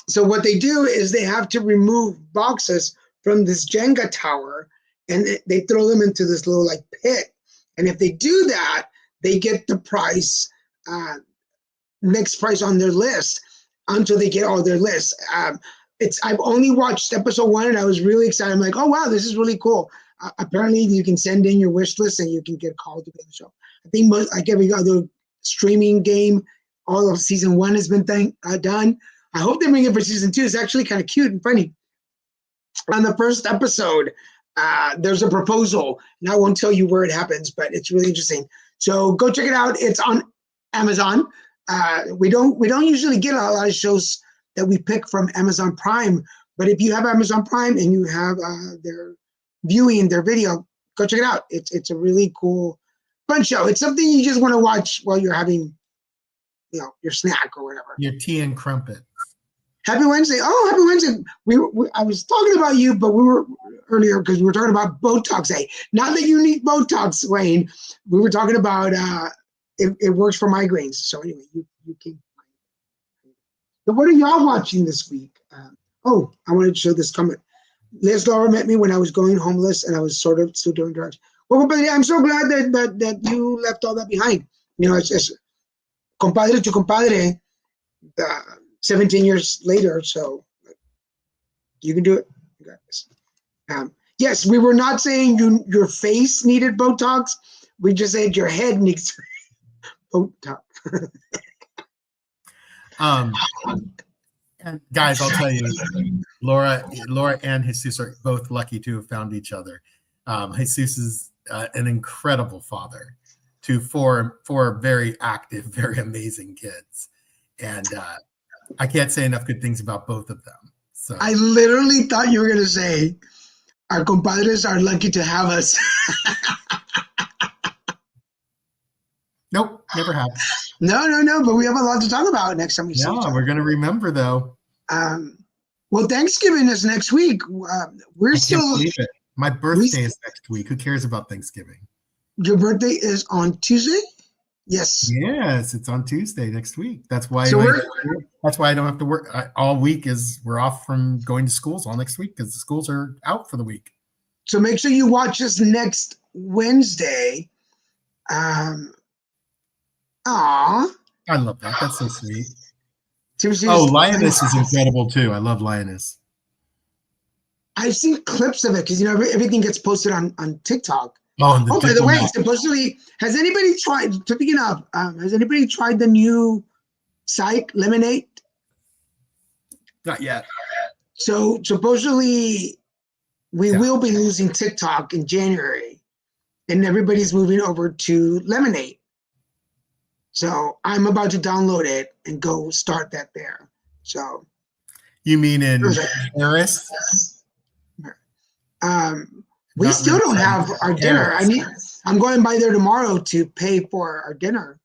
so what they do is they have to remove boxes from this Jenga tower, and they throw them into this little like pit. And if they do that, they get the price, next price on their list until they get all their lists. I've only watched episode 1 and I was really excited. I'm like, oh wow, this is really cool. Apparently you can send in your wish list and you can get called to be on the show. I think like every other streaming game, all of season 1 has been done. I hope they bring it for season 2. It's actually kind of cute and funny. On the first episode, there's a proposal, and I won't tell you where it happens, but it's really interesting. So go check it out. It's on Amazon. We don't usually get a lot of shows that we pick from Amazon Prime, but if you have Amazon Prime and you have their viewing, their video, go check it out. It's a really cool, fun show. It's something you just want to watch while you're having, your snack or whatever. Your tea and crumpet. Happy Wednesday. Oh, happy Wednesday. I was talking about you, but we were earlier because we were talking about Botox. Not that you need Botox, Wayne. We were talking about it works for migraines. So anyway, you can. So what are y'all watching this week? I wanted to show this comment. Liz Laura met me when I was going homeless and I was sort of still doing drugs. Well, but I'm so glad that you left all that behind. It's just compadre to compadre. 17 years later, so you can do it. You got this. Yes, we were not saying your face needed Botox. We just said your head needs Botox. And guys, I'll tell you, Laura and Jesus are both lucky to have found each other. Jesus is an incredible father to four very active, very amazing kids, and I can't say enough good things about both of them. So I literally thought you were going to say, our compadres are lucky to have us. Nope, never have. No, but we have a lot to talk about next time we see each Yeah, other. we're gonna remember though. Well, Thanksgiving is next week. We're I can't still. believe it. My birthday is next week. Who cares about Thanksgiving? Your birthday is on Tuesday. Yes. Yes, it's on Tuesday next week. That's why. So That's why I don't have to work all week. Is we're off from going to schools all next week because the schools are out for the week. So make sure you watch us next Wednesday. Aw. I love that. That's so sweet. Tuesday Oh, is- Lioness is incredible too. I love Lioness. I've seen clips of it because everything gets posted on TikTok. Oh, and Oh, by the way, diplomat. supposedly, has anybody tried? Speaking of, has anybody tried the new site Lemonade? Not yet. So supposedly, we Yeah. will be losing TikTok in January, and everybody's moving over to Lemonade. So I'm about to download it and go start that there. So You mean in Paris? we Not still don't really. have our dinner. I'm going by there tomorrow to pay for our dinner.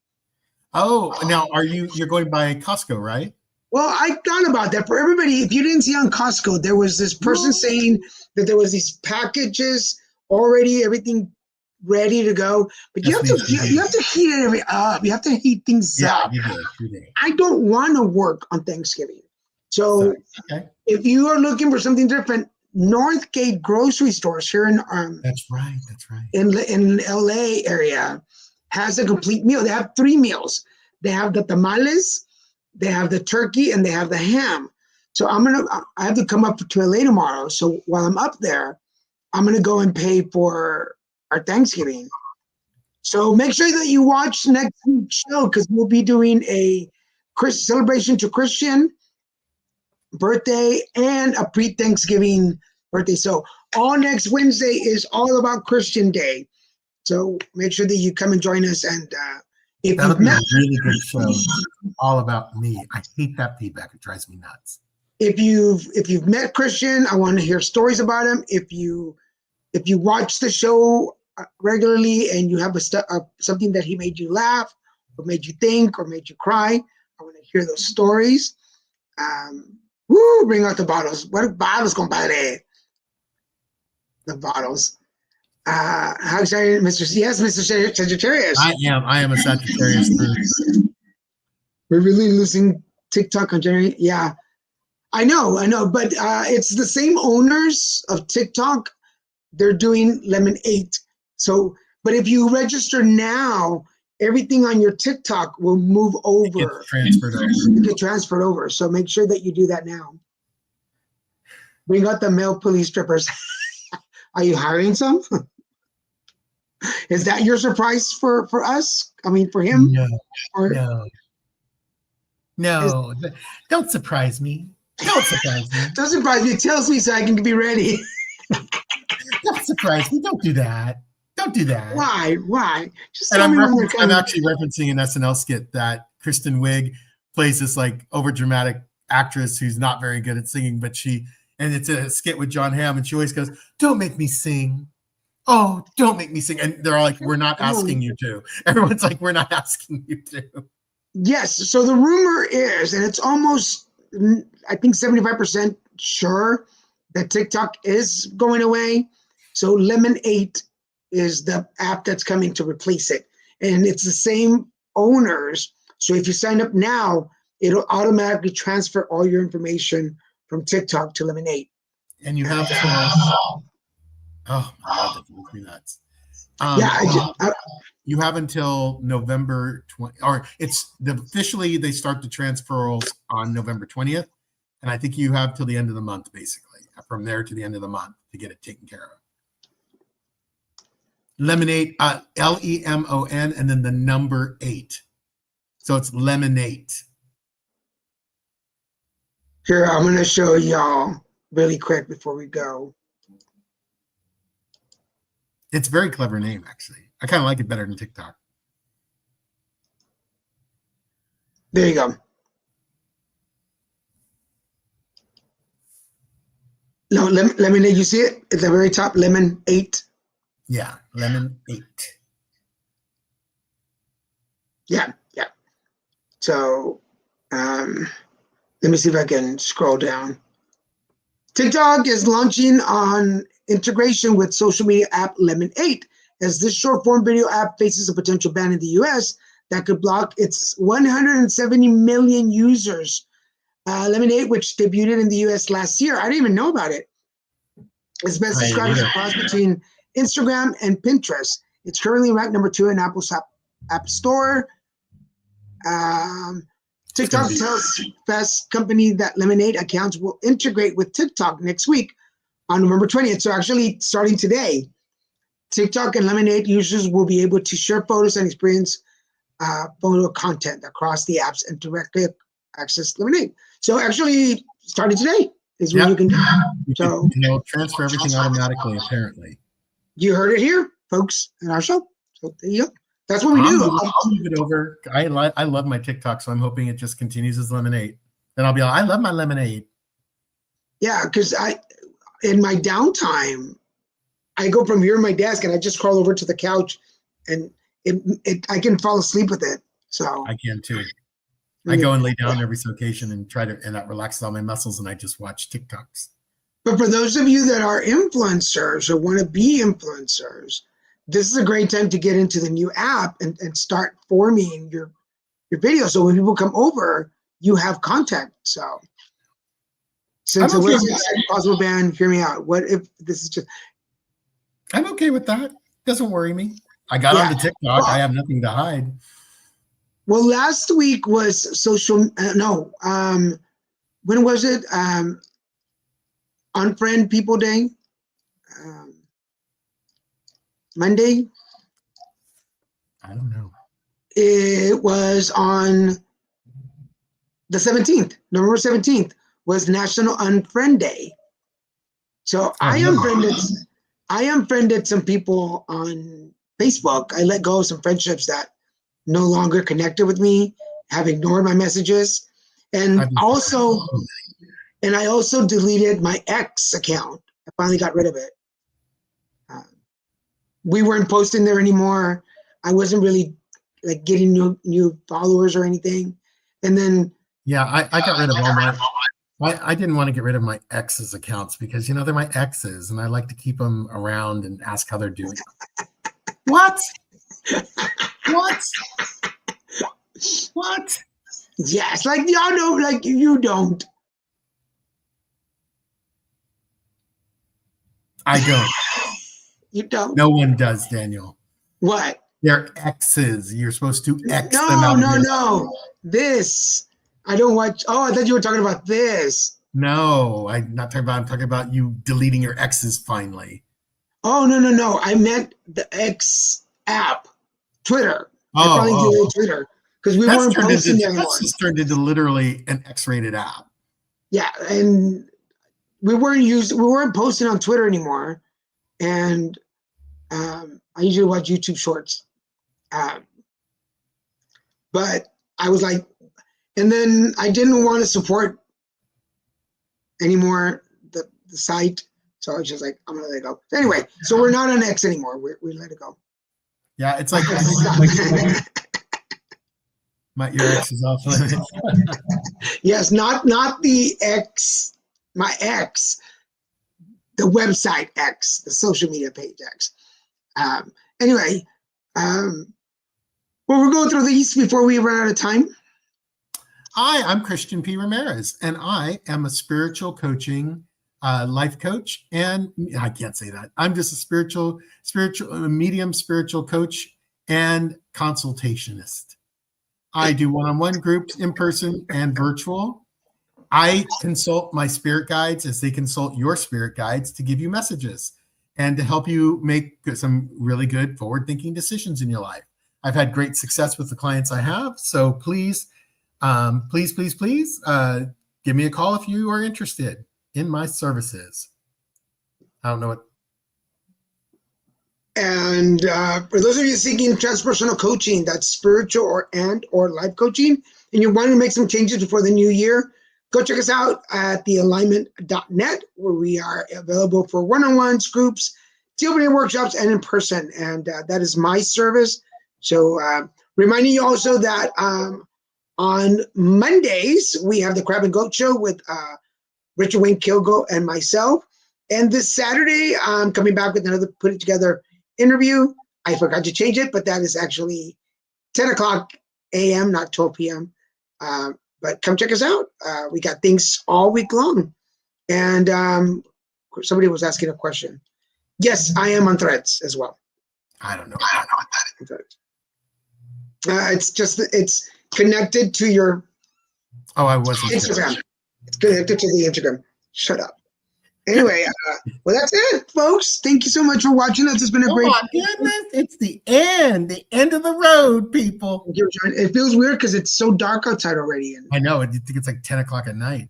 Oh, now you're going by Costco, right? Well, I thought about that for everybody. If you didn't see on Costco, there was this person saying that there was these packages already, everything ready to go, but you have to heat it up. You have to heat things up. You do. I don't want to work on Thanksgiving. So okay. If you are looking for something different, Northgate grocery stores here in That's right. in LA area has a complete meal. They have 3 meals. They have the tamales, they have the turkey, and they have the ham. So I have to come up to LA tomorrow. So while I'm up there, I'm gonna go and pay for our Thanksgiving. So make sure that you watch next week's show because we'll be doing a celebration to Christian birthday and a pre-Thanksgiving birthday. So all next Wednesday is all about Christian Day. So make sure that you come and join us. And if That'll you've be a met, really good show. All about me. I hate that feedback. It drives me nuts. if you've met Christian, I want to hear stories about him. If you watch the show regularly and you have something that he made you laugh or made you think or made you cry, I want to hear those stories. Bring out the bottles. What bottles, compadre? The bottles. How excited, Mr. Yes, Mr. Sagittarius. I am a Sagittarius. We're really losing TikTok on January. Yeah, I know, but it's the same owners of TikTok. They're doing Lemon8. So, but if you register now, everything on your TikTok will move over. Get transferred over. So make sure that you do that now. Bring out the male police strippers. Are you hiring some? Is that your surprise for us? I mean, for him? No. Don't surprise me. Don't surprise me. Don't surprise me. It tells me so I can be ready. Don't surprise me. Don't do that. Don't do that. Why? Just And tell me when they're I'm coming. actually referencing an SNL skit that Kristen Wiig plays this like over dramatic actress who's not very good at singing, but and it's a skit with John Hamm, and she always goes, "Don't make me sing. Oh, don't make me sing." And they're all like, "We're not asking you to." Everyone's like, "We're not asking you to." Yes. So the rumor is, and it's almost, I think 75% sure that TikTok is going away. So Lemon8 is the app that's coming to replace it. And it's the same owners. So if you sign up now, it'll automatically transfer all your information from TikTok to Lemon8. And you have to, oh my God, that makes me nuts. You have until November 20, or officially they start the transfers on November 20th. And I think you have till the end of the month, basically, from there to the end of the month to get it taken care of. Lemon8, Lemon, and then the number 8. So it's Lemon8. Here, I'm going to show y'all really quick before we go. It's a very clever name, actually. I kind of like it better than TikTok. There you go. No, lemonade. You see it at the very top. Lemon 8. Yeah, Lemon 8. Yeah. So, let me see if I can scroll down. TikTok is launching on integration with social media app Lemon 8, as this short-form video app faces a potential ban in the U.S. that could block its 170 million users. Lemon 8, which debuted in the U.S. last year, I didn't even know about it. It's best described as a cross between Instagram and Pinterest. It's currently ranked number 2 in Apple's App Store. TikTok tells Fast Company that Lemonade accounts will integrate with TikTok next week on November 20th. So actually starting today, TikTok and Lemonade users will be able to share photos and experience photo content across the apps and directly access Lemonade. So actually starting today is when you can do it. So It'll transfer everything automatically, apparently. you heard it here, folks, in our show. So there you go. That's what we do. I'll move it over. I love my TikTok, so I'm hoping it just continues as Lemonade. Then I'll be like, I love my lemonade. Yeah, because in my downtime, I go from here to my desk and I just crawl over to the couch, and I can fall asleep with it. So I can too. I go and lay down every occasion and and that relaxes all my muscles, and I just watch TikToks. But for those of you that are influencers or want to be influencers, this is a great time to get into the new app and start forming your video. So when people come over, you have content. So since it was a possible ban, hear me out. What if this is just... I'm okay with that. Doesn't worry me. I got onto TikTok. I have nothing to hide. Well, last week was when was it? Unfriend People Day. Monday? I don't know. It was on the 17th. November 17th was National Unfriend Day. So I unfriended some people on Facebook. I let go of some friendships that no longer connected with me, have ignored my messages. And I also deleted my X account. I finally got rid of it. We weren't posting there anymore. I wasn't really like getting new followers or anything. And then I got rid of all my. I didn't want to get rid of my ex's accounts because they're my exes, and I like to keep them around and ask how they're doing. What? Yes, like y'all don't, like you don't. I don't. You don't. No one does, Daniel. What? They're X's. You're supposed to X them out. No. This. I don't watch. Oh, I thought you were talking about this. No, I'm not talking about. I'm talking about you deleting your X's finally. Oh, no. I meant the X app, Twitter. I probably deleted Twitter because we weren't posting there anymore. That's just turned into literally an X-rated app. Yeah, and we weren't posting on Twitter anymore. And I usually watch YouTube Shorts. But I was like, and then I didn't want to support anymore the site. So I was just like, I'm going to let it go. Anyway, so we're not on X anymore. We let it go. Yeah, it's like your X is off limits. Yes, not the X, my X. The website X, the social media page X. Anyway, we're going through these before we run out of time. Hi, I'm Christian P. Ramirez, and I am a spiritual coaching life coach. And I can't say that. I'm just a spiritual coach and consultationist. I do one-on-one groups, in person and virtual. I consult my spirit guides as they consult your spirit guides to give you messages and to help you make some really good forward-thinking decisions in your life. I've had great success with the clients I have. So please, please give me a call if you are interested in my services. I don't know what. And for those of you seeking transpersonal coaching, that's spiritual or life coaching, and you're wanting to make some changes before the new year, Go check us out at thealignment.net, where we are available for one-on-ones, groups, opening workshops, and in person. And that is my service. So reminding you also that on Mondays, we have the Crab and Goat Show with Richard Wayne Kilgo and myself. And this Saturday, I'm coming back with another put it together interview. I forgot to change it, but that is actually 10 o'clock a.m., not 12 p.m. But come check us out. We got things all week long. And somebody was asking a question. Yes, I am on Threads as well. I don't know. what that is. It's connected to your I wasn't Instagram. It's connected to the Instagram. Shut up. Anyway, well, that's it, folks. Thank you so much for watching us. It's been a great. Oh my goodness! It's the end of the road, people. It feels weird because it's so dark outside already. And I know. I think it's like 10 o'clock at night.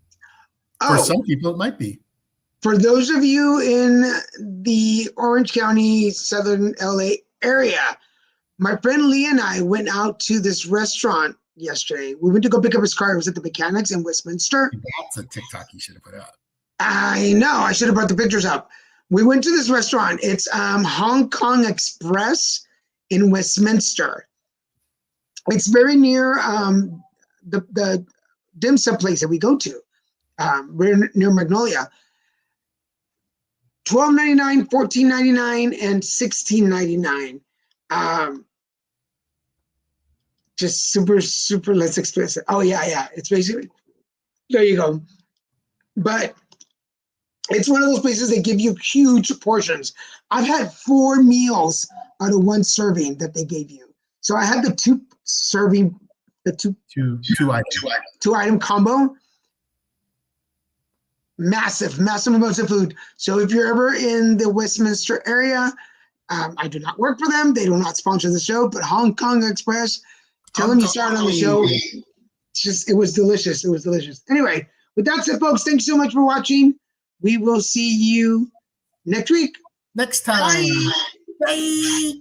For some people, it might be. For those of you in the Orange County, Southern LA area, my friend Lee and I went out to this restaurant yesterday. We went to go pick up his car. It was at the Mechanics in Westminster. That's a TikTok you should have put out. I know. I should have brought the pictures up. We went to this restaurant. It's Hong Kong Express in Westminster. It's very near the dim sum place that we go to, near Magnolia. $12.99, $14.99, and $16.99. Just super, super less expensive. Oh yeah. It's basically, there you go. But it's one of those places that give you huge portions. I've had 4 meals out of 1 serving that they gave you. So I had the two item combo. Massive amounts of food. So if you're ever in the Westminster area, I do not work for them. They do not sponsor the show, but Hong Kong Express, tell them you started on the show. It was delicious. It was delicious. Anyway, with that said, folks, thanks so much for watching. We will see you next week. Next time. Bye.